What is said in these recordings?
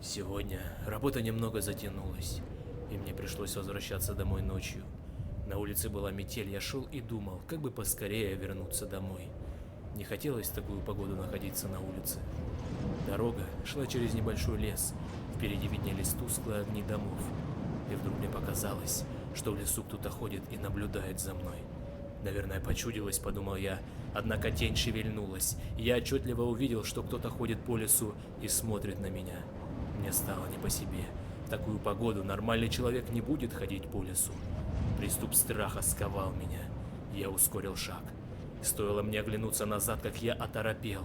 Сегодня работа немного затянулась, и мне пришлось возвращаться домой ночью. На улице была метель, я шел и думал, как бы поскорее вернуться домой. Не хотелось в такую погоду находиться на улице. Дорога шла через небольшой лес, впереди виднелись тусклые огни домов. И вдруг мне показалось, что в лесу кто-то ходит и наблюдает за мной. Наверное, почудилось, подумал я, однако тень шевельнулась, и я отчетливо увидел, что кто-то ходит по лесу и смотрит на меня. Мне стало не по себе. В такую погоду нормальный человек не будет ходить по лесу. Приступ страха сковал меня. Я ускорил шаг. Стоило мне оглянуться назад, как я оторопел.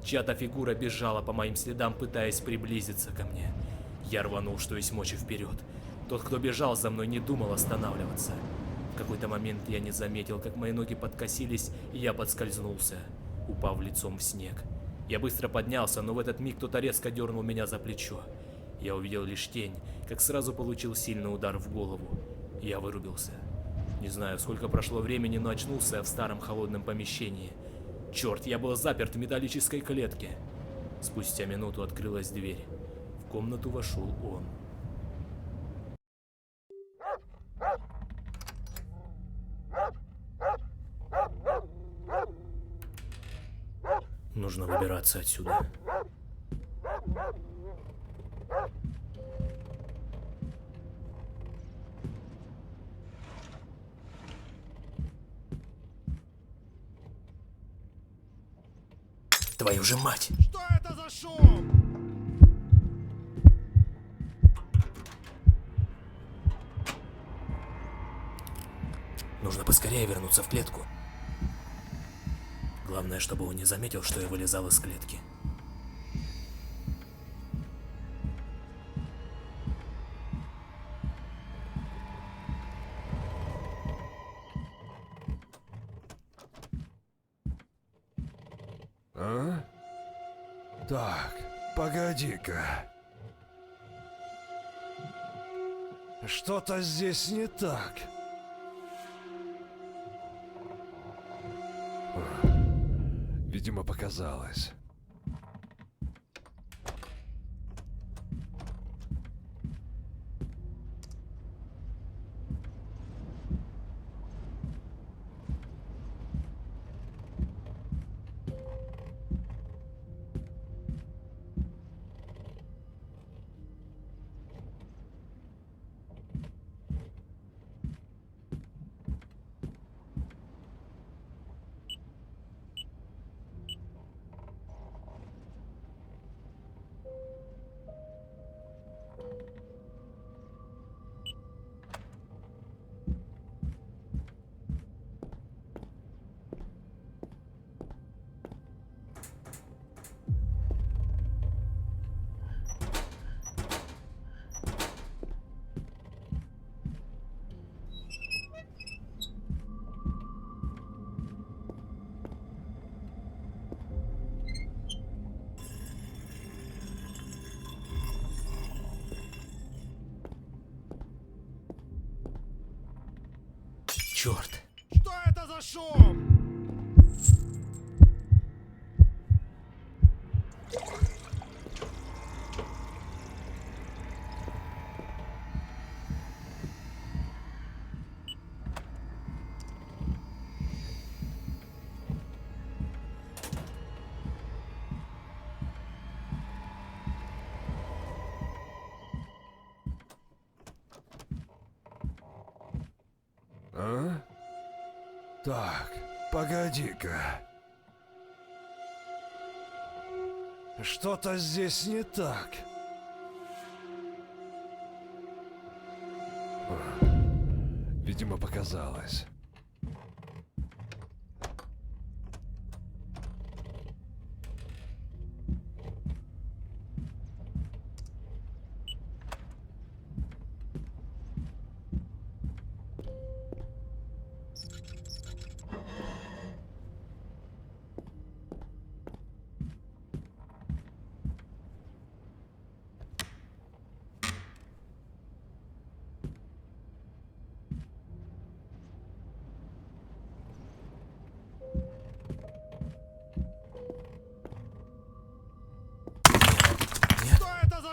Чья-то фигура бежала по моим следам, пытаясь приблизиться ко мне. Я рванул, что есть мочи, вперед. Тот, кто бежал за мной, не думал останавливаться. В какой-то момент я не заметил, как мои ноги подкосились, и я подскользнулся, упав лицом в снег. Я быстро поднялся, но в этот миг кто-то резко дернул меня за плечо. Я увидел лишь тень, как сразу получил сильный удар в голову. Я вырубился. Не знаю, сколько прошло времени, но очнулся я в старом холодном помещении. Черт, я был заперт в металлической клетке. Спустя минуту открылась дверь. В комнату вошел он. Нужно выбираться отсюда. Твою же мать! Что это за шум? Нужно поскорее вернуться в клетку. Главное, чтобы он не заметил, что я вылезал из клетки. А? Так, погоди-ка. Что-то здесь не так. Видимо, показалось. Черт! Что это за шум? А? Так, погоди-ка. Что-то здесь не так. Видимо, показалось.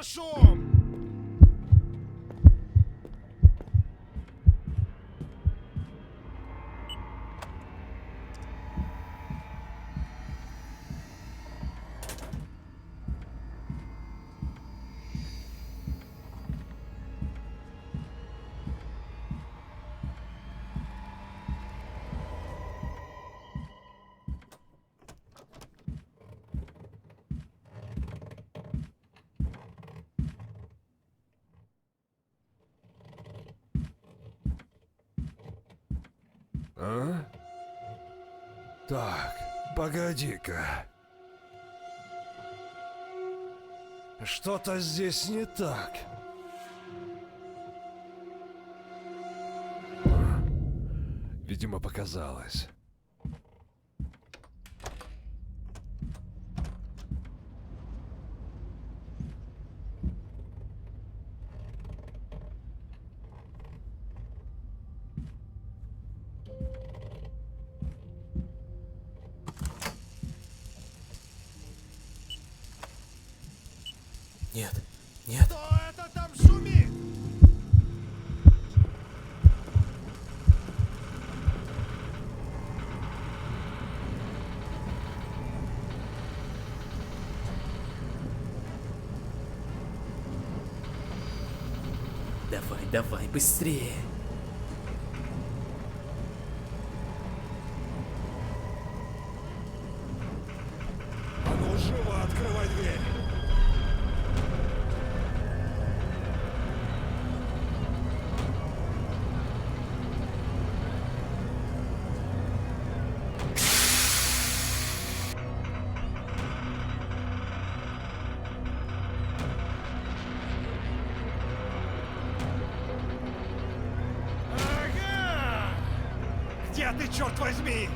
шум? А? Так, погоди-ка. Что-то здесь не так. Видимо, показалось. Нет, нет. Кто это там шумит? Давай, давай, быстрее. А ну живо открывай дверь. Ага! Где ты, черт возьми?